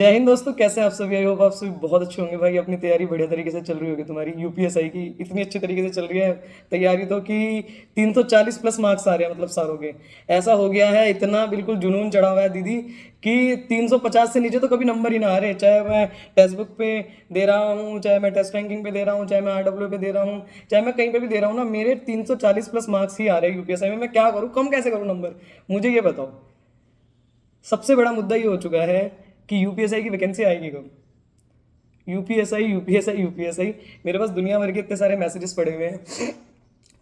जय हिंद दोस्तों, कैसे हैं आप सभी। आई होप आप सभी बहुत अच्छे होंगे भाई। अपनी तैयारी बढ़िया तरीके से चल रही होगी। तुम्हारी यूपीएसआई की इतनी अच्छे तरीके से चल रही है तैयारी तो कि 340 प्लस मार्क्स आ रहे हैं, मतलब सारों के। ऐसा हो गया है, इतना बिल्कुल जुनून चढ़ा हुआ है दीदी कि 350 से नीचे तो कभी नंबर ही ना आ रहे। चाहे मैं टेक्स्ट बुक पे दे रहा हूँ, चाहे मैं टेस्ट रैंकिंग पे दे रहा हूँ, चाहे मैं आरडब्ल्यू पे दे रहा हूँ, चाहे मैं कहीं पे भी दे रहा हूँ ना, मेरे 340 प्लस मार्क्स ही आ रहे हैं यूपीएसआई में। मैं क्या करूँ, कम कैसे करूँ नंबर, मुझे ये बताओ। सबसे बड़ा मुद्दा ये हो चुका है कि यूपीएसआई की वैकेंसी आएगी कब। यूपीएसआई यूपीएसआई यूपीएसआई, मेरे पास दुनिया भर के इतने सारे मैसेजेस पड़े हुए हैं।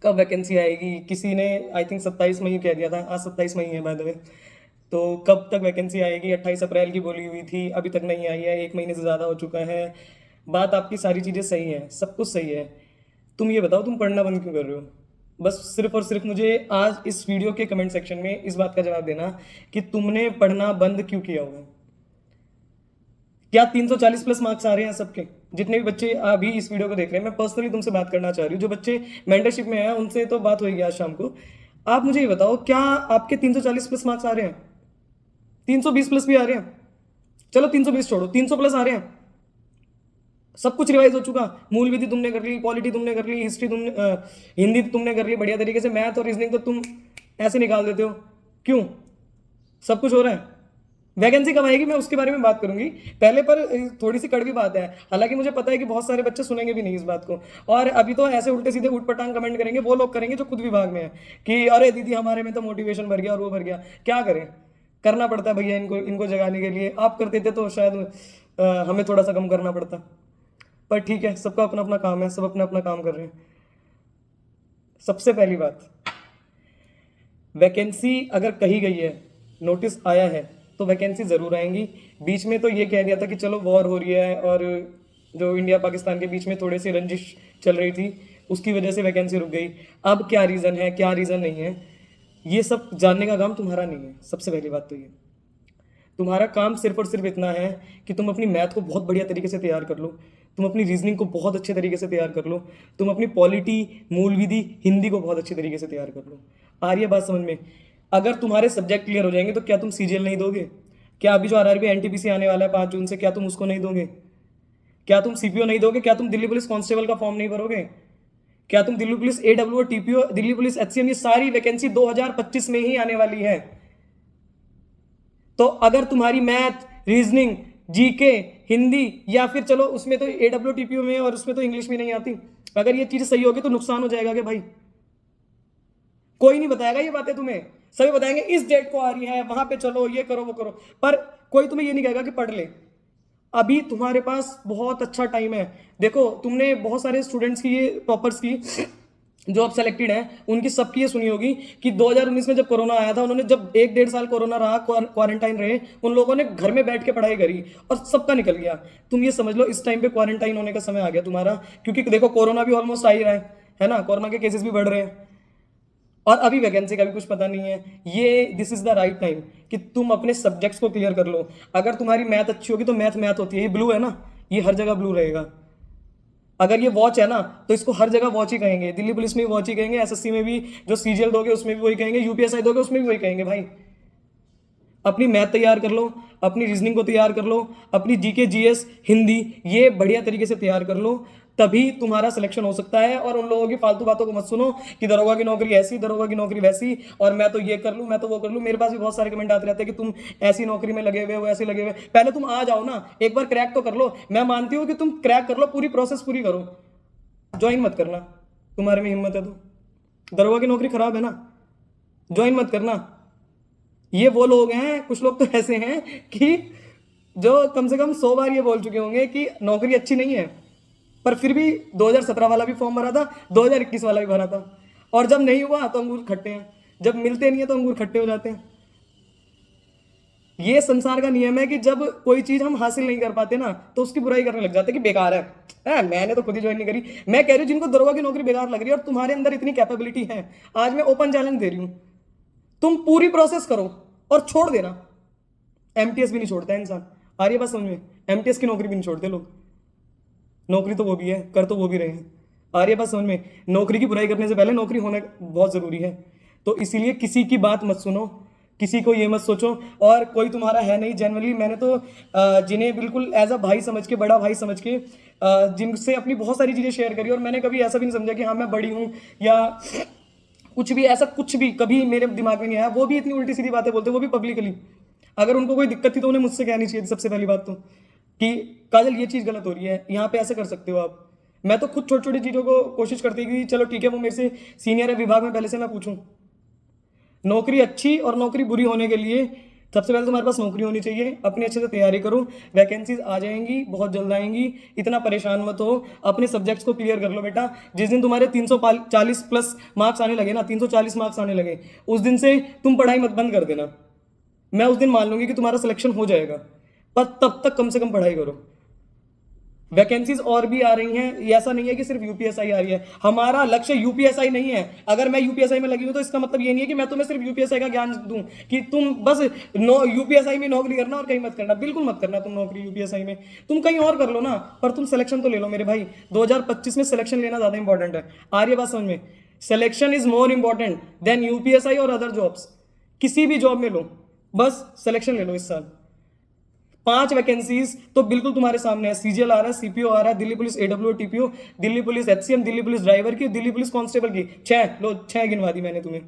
कब वैकेंसी आएगी, किसी ने आई थिंक 27 मई कह दिया था, आज 27 मई है बाय द वे। तो कब तक वैकेंसी आएगी, 28 अप्रैल की बोली हुई थी, अभी तक नहीं आई है, 1 महीने से ज़्यादा हो चुका है। बात आपकी सारी चीज़ें सही हैं, सब कुछ सही है। तुम ये बताओ, तुम पढ़ना बंद क्यों कर रहे हो। बस सिर्फ और सिर्फ मुझे आज इस वीडियो के कमेंट सेक्शन में इस बात का जवाब देना कि तुमने पढ़ना बंद क्यों किया हुआ है। क्या 340 प्लस मार्क्स आ रहे हैं सबके, जितने भी बच्चे अभी इस वीडियो को देख रहे हैं। मैं पर्सनली तुमसे बात करना चाह रही हूँ, जो बच्चे मेंटरशिप में हैं उनसे तो बात होगी आज शाम को। आप मुझे ये बताओ, क्या आपके 340 प्लस मार्क्स आ रहे हैं, 320 प्लस भी आ रहे हैं। चलो 320 छोड़ो, 300 प्लस आ रहे हैं। सब कुछ रिवाइज हो चुका, मूल विधि तुमने कर ली, पॉलिटी तुमने कर ली, हिस्ट्री तुमने हिंदी तुमने कर ली बढ़िया तरीके से, मैथ और रीजनिंग तो तुम ऐसे निकाल देते हो। क्यों, सब कुछ हो रहा है। वैकेंसी कब आएगी मैं उसके बारे में बात करूंगी पहले, पर थोड़ी सी कड़वी बात है। हालांकि मुझे पता है कि बहुत सारे बच्चे सुनेंगे भी नहीं इस बात को, और अभी तो ऐसे उल्टे सीधे उठ पटांग कमेंट करेंगे वो लोग करेंगे जो खुद विभाग में है कि अरे दीदी हमारे में तो मोटिवेशन भर गया और वो भर गया। क्या करें, करना पड़ता है भैया इनको इनको जगाने के लिए। आप कर देते तो शायद हमें थोड़ा सा कम करना पड़ता। पर ठीक है, सबका अपना अपना काम है, सब अपना अपना काम कर रहे हैं। सबसे पहली बात, वैकेंसी अगर कही गई है, नोटिस आया है, तो वैकेंसी ज़रूर आएंगी। बीच में तो ये कह दिया था कि चलो वॉर हो रही है और जो इंडिया पाकिस्तान के बीच में थोड़ी सी रंजिश चल रही थी, उसकी वजह से वैकेंसी रुक गई। अब क्या रीज़न है, क्या रीज़न नहीं है, ये सब जानने का काम तुम्हारा नहीं है। सबसे पहली बात तो ये, तुम्हारा काम सिर्फ और सिर्फ इतना है कि तुम अपनी मैथ को बहुत बढ़िया तरीके से तैयार कर लो, तुम अपनी रीजनिंग को बहुत अच्छे तरीके से तैयार कर लो, तुम अपनी पॉलिटी, मूल विधि, हिंदी को बहुत अच्छी तरीके से तैयार कर लो। आ रही है बात समझ में। अगर तुम्हारे सब्जेक्ट क्लियर हो जाएंगे तो क्या तुम सीजीएल नहीं दोगे। क्या अभी जो आरआरबी एनटीपीसी आने वाला है 5 जून से, क्या तुम उसको नहीं दोगे। क्या तुम सीपीओ नहीं दोगे। क्या तुम दिल्ली पुलिस कांस्टेबल का फॉर्म नहीं भरोगे। क्या तुम Delhi police AW, TPO, Delhi police HCM, ये सारी वैकेंसी 2025 में ही आने वाली है। तो अगर तुम्हारी मैथ, रीजनिंग, जीके, हिंदी, या फिर चलो उसमें तो एडब्ल्यू टीपीओ में और उसमें तो इंग्लिश भी नहीं आती, अगर ये चीज सही होगी तो नुकसान हो जाएगा कि भाई। कोई नहीं बताएगा ये बातें तुम्हें, सभी बताएंगे इस डेट को आ रही है, वहां पे चलो, ये करो वो करो, पर कोई तुम्हें ये नहीं कहेगा कि पढ़ ले। अभी तुम्हारे पास बहुत अच्छा टाइम है। देखो, तुमने बहुत सारे स्टूडेंट्स की, ये टॉपर्स की जो अब सेलेक्टेड हैं, उनकी सबकी ये सुनी होगी कि 2019 में जब कोरोना आया था, उन्होंने जब 1-1.5 साल कोरोना रहा, क्वारंटाइन रहे, उन लोगों ने घर में बैठ के पढ़ाई करी और सबका निकल गया। तुम ये समझ लो इस टाइम पे क्वारंटाइन होने का समय आ गया तुम्हारा, क्योंकि देखो कोरोना भी ऑलमोस्ट आ ही रहा है ना, कोरोना के केसेस भी बढ़ रहे हैं और अभी वैकेंसी का भी कुछ पता नहीं है। ये this is the right time कि तुम अपने सब्जेक्ट्स को क्लियर कर लो। अगर तुम्हारी मैथ अच्छी होगी तो मैथ मैथ होती है, ये ब्लू है ना, ये हर जगह ब्लू रहेगा। अगर ये वॉच है ना, तो इसको हर जगह वॉच ही कहेंगे, दिल्ली पुलिस में भी वॉच ही कहेंगे, एसएससी में भी जो सीजीएल दोगे उसमें भी वही कहेंगे, यूपीएसआई दोगे उसमें भी वही कहेंगे भाई। अपनी मैथ तैयार कर लो, अपनी रीजनिंग को तैयार कर लो, अपनी जीके, जीएस, हिंदी, ये बढ़िया तरीके से तैयार कर लो, तभी तुम्हारा सिलेक्शन हो सकता है। और उन लोगों की फालतू बातों को मत सुनो कि दरोगा की नौकरी ऐसी, दरोगा की नौकरी वैसी, और मैं तो ये कर लूँ, मैं तो वो कर लूँ। मेरे पास भी बहुत सारे कमेंट आते रहते हैं कि तुम ऐसी नौकरी में लगे हुए हो, ऐसे लगे हुए। पहले तुम आ जाओ ना, एक बार क्रैक तो कर लो। मैं मानती हूँ कि तुम क्रैक कर लो, पूरी प्रोसेस पूरी करो, ज्वाइन मत करना। तुम्हारे में हिम्मत है तो, दरोगा की नौकरी खराब है ना, ज्वाइन मत करना। ये वो लोग हैं, कुछ लोग तो ऐसे हैं कि जो कम से कम 100 बार ये बोल चुके होंगे कि नौकरी अच्छी नहीं है, पर फिर भी 2017 वाला भी फॉर्म भरा था, 2021 वाला भी भरा था, और जब नहीं हुआ तो अंगूर खट्टे हैं, जब मिलते नहीं है तो अंगूर खट्टे हो जाते हैं। ये संसार का नियम है कि जब कोई चीज हम हासिल नहीं कर पाते ना, तो उसकी बुराई करने लग जाते कि बेकार है। मैंने तो खुद ही ज्वाइन नहीं करी। मैं कह रही हूँ जिनको दरोगा की नौकरी बेकार लग रही है और तुम्हारे अंदर इतनी कैपेबिलिटी है, आज मैं ओपन चैलेंज दे रही हूँ, तुम पूरी प्रोसेस करो और छोड़ देना। एमटीएस भी नहीं छोड़ता है इंसान, आ रही है बात समझ में। एमटीएस की नौकरी भी नहीं छोड़ते लोग, नौकरी तो वो भी है, कर तो वो भी रहे हैं। आ रही है बात समझ में। नौकरी की बुराई करने से पहले नौकरी होना बहुत जरूरी है। तो इसीलिए किसी की बात मत सुनो, किसी को ये मत सोचो, और कोई तुम्हारा है नहीं जनरली। मैंने तो जिन्हें बिल्कुल एज अ भाई समझ के, बड़ा भाई समझ के, जिनसे अपनी बहुत सारी चीज़ें शेयर करी, और मैंने कभी ऐसा भी नहीं समझा कि हाँ मैं बड़ी हूँ या कुछ भी, ऐसा कुछ भी कभी मेरे दिमाग में नहीं आया। वो भी इतनी उल्टी सीधी बातें बोलते, वो भी पब्लिकली। अगर उनको कोई दिक्कत थी तो उन्हें मुझसे कहनी चाहिए थी सबसे पहली बात तो, कि काजल ये चीज़ गलत हो रही है, यहाँ पे ऐसे कर सकते हो आप। मैं तो खुद छोटी छोटी चीज़ों को कोशिश करती कि चलो ठीक है, वो मेरे से सीनियर है विभाग में, पहले से मैं पूछूं। नौकरी अच्छी और नौकरी बुरी होने के लिए सबसे पहले तुम्हारे पास नौकरी होनी चाहिए। अपनी अच्छे से तैयारी करो, वैकेंसीज आ जाएंगी, बहुत जल्द आएंगी, इतना परेशान मत हो। अपने सब्जेक्ट्स को क्लियर कर लो बेटा। जिस दिन तुम्हारे 340 प्लस मार्क्स आने लगे ना, 340 मार्क्स आने लगे, उस दिन से तुम पढ़ाई मत बंद कर देना। मैं उस दिन मान लूंगी कि तुम्हारा सिलेक्शन हो जाएगा, पर तब तक कम से कम पढ़ाई करो। वैकेंसीज और भी आ रही हैं, ऐसा नहीं है कि सिर्फ यूपीएसआई आ रही है। हमारा लक्ष्य यूपीएसआई नहीं है। अगर मैं यूपीएसआई में लगी हूं तो इसका मतलब ये नहीं है कि मैं तुम्हें सिर्फ यूपीएसआई का ज्ञान दूं कि तुम बस यूपीएसआई में नौकरी करना और कहीं मत करना। बिल्कुल मत करना तुम नौकरी यूपीएसआई में, तुम कहीं और कर लो ना, पर तुम सिलेक्शन तो ले लो मेरे भाई। 2025 में सिलेक्शन लेना ज्यादा इंपॉर्टेंट है। आ रही है बात समझ में? Selection is more important than UPSI और अदर जॉब्स। किसी भी जॉब में लो, बस सिलेक्शन ले लो। इस साल 5 वैकेंसीज तो बिल्कुल तुम्हारे सामने है। सीजीएल आ रहा है, सीपीओ आ रहा है, Delhi police AW TPO, Delhi police HCM, Delhi police driver की, दिल्ली पुलिस कांस्टेबल की। 6 लो, 6 गिनवा दी मैंने तुम्हें।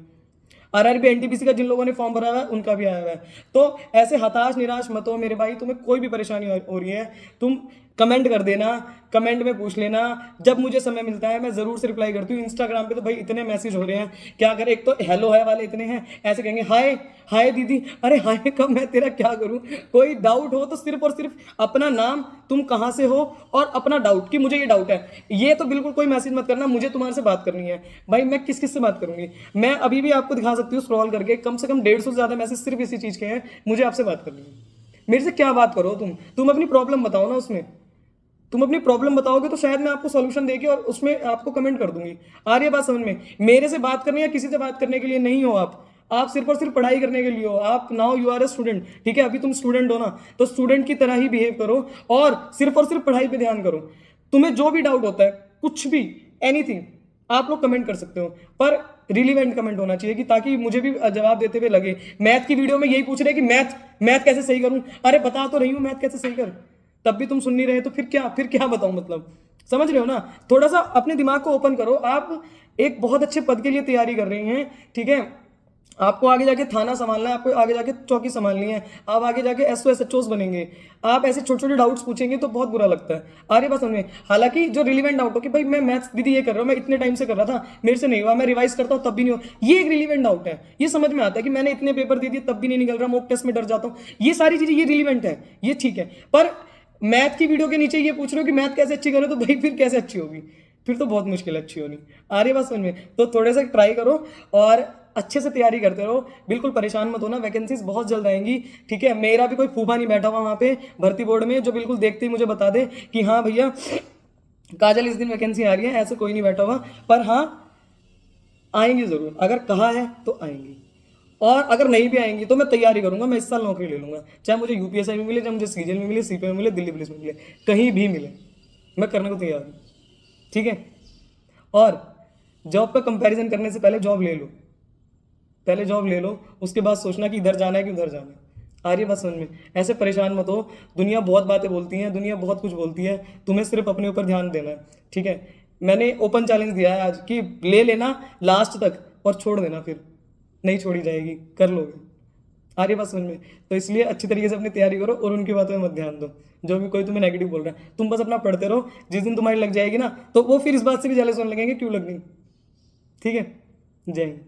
आरआरबी एनटीपीसी का जिन लोगों ने फॉर्म भरा हुआ है उनका भी आया हुआ है। तो ऐसे हताश निराश मत हो मेरे भाई। तुम्हें कोई भी परेशानी हो रही है, तुम कमेंट कर देना, कमेंट में पूछ लेना। जब मुझे समय मिलता है मैं जरूर से रिप्लाई करती हूँ। इंस्टाग्राम पे तो भाई इतने मैसेज हो रहे हैं, क्या करें। एक तो हेलो है वाले इतने हैं, ऐसे कहेंगे हाय हाय दीदी। अरे हाय कब, मैं तेरा क्या करूँ। कोई डाउट हो तो सिर्फ और सिर्फ अपना नाम, तुम कहाँ से हो, और अपना डाउट कि मुझे ये डाउट है, ये तो बिल्कुल कोई मैसेज मत करना। मुझे तुम्हारे से बात करनी है भाई। मैं किस किस से बात करूंगी? मैं अभी भी आपको दिखा सकती हूँ स्क्रॉल करके, कम से कम 150 से ज्यादा मैसेज सिर्फ इसी चीज के हैं। मुझे आपसे बात करनी है। मेरे से क्या बात करो तुम अपनी प्रॉब्लम बताओ ना। उसमें तुम अपनी प्रॉब्लम बताओगे तो शायद मैं आपको सॉल्यूशन देके और उसमें आपको कमेंट कर दूंगी। आ रही है बात समझ में? मेरे से बात करने या किसी से बात करने के लिए नहीं हो आप सिर्फ और सिर्फ पढ़ाई करने के लिए हो। आप now you are a student, ठीक है? अभी तुम स्टूडेंट हो ना, तो स्टूडेंट की तरह ही बिहेव करो और सिर्फ पढ़ाई पे ध्यान करो। तुम्हें जो भी डाउट होता है, कुछ भी, एनीथिंग, आप लोग कमेंट कर सकते हो, पर रिलीवेंट कमेंट होना चाहिए कि ताकि मुझे भी जवाब देते हुए लगे। मैथ की वीडियो में यही पूछ रहे कि मैथ कैसे सही करूं। अरे बता तो रही हूं मैथ कैसे सही कर, तब भी तुम सुन नहीं रहे, तो फिर क्या बताऊं? मतलब समझ रहे हो ना? थोड़ा सा अपने दिमाग को ओपन करो। आप एक बहुत अच्छे पद के लिए तैयारी कर रही हैं, ठीक है? आपको आगे जाके थाना संभालना है, आपको आगे जाके चौकी संभालनी है, आप आगे जाके एसओ एसएचओस बनेंगे। आप ऐसे छोटे छोटे डाउट्स पूछेंगे तो बहुत बुरा लगता है। आ रही बात समझ में? हालांकि जो रिलीवेंट डाउट हो कि भाई मैं मैथ्स दीदी ये कर रहा हूँ, मैं इतने टाइम से कर रहा था, मेरे से नहीं हुआ, मैं रिवाइज करता हूँ तब भी नहीं हुआ, ये एक रिलीवेंट डाउट है। ये समझ में आता है कि मैंने इतने पेपर दे दिए तब भी नहीं निकल रहा, मॉक टेस्ट में डर जाता हूँ, ये सारी चीजें ये रिलीवेंट है, ये ठीक है। पर मैथ की वीडियो के नीचे ये पूछ रहे हो कि मैथ कैसे अच्छी करो, तो भाई फिर कैसे अच्छी होगी? फिर तो बहुत मुश्किल है अच्छी होनी। आ रही बात समझ में? तो थोड़े से ट्राई करो और अच्छे से तैयारी करते रहो। बिल्कुल परेशान मत होना, वैकेंसीज बहुत जल्द आएंगी, ठीक है? मेरा भी कोई फूफा नहीं बैठा हुआ वहाँ पे भर्ती बोर्ड में जो बिल्कुल देखते ही मुझे बता दे कि हाँ भैया काजल इस दिन वैकेंसी आ रही है। ऐसे कोई नहीं बैठा हुआ, पर हाँ आएंगी जरूर। अगर कहा है तो आएंगी, और अगर नहीं भी आएंगी तो मैं तैयारी करूंगा। मैं इस साल नौकरी ले लूंगा, चाहे मुझे यूपीएसआई में मिले, चाहे मुझे सीजीएल में मिले, सीपीओ में मिले, दिल्ली पुलिस में मिले, कहीं भी मिले, मैं करने को तैयार हूँ, ठीक है? और जॉब का कंपैरिजन करने से पहले जॉब ले लो, पहले जॉब ले लो, उसके बाद सोचना कि इधर जाना है कि उधर जाना है। आ रही है बात समझ में? ऐसे परेशान मत हो। दुनिया बहुत बातें बोलती है, दुनिया बहुत कुछ बोलती है, तुम्हें सिर्फ अपने ऊपर ध्यान देना है, ठीक है? मैंने ओपन चैलेंज दिया है आज कि ले लेना लास्ट तक और छोड़ देना, फिर नहीं छोड़ी जाएगी, कर लोगे। आ रही है बात समझ में? तो इसलिए अच्छी तरीके से अपनी तैयारी करो और उनकी बातों में मत ध्यान दो। जो भी कोई तुम्हें नेगेटिव बोल रहा है, तुम बस अपना पढ़ते रहो। जिस दिन तुम्हारी लग जाएगी ना, तो वो फिर इस बात से भी जेलस होने लगेंगे, क्यों लगनी, ठीक है? जय हिंद।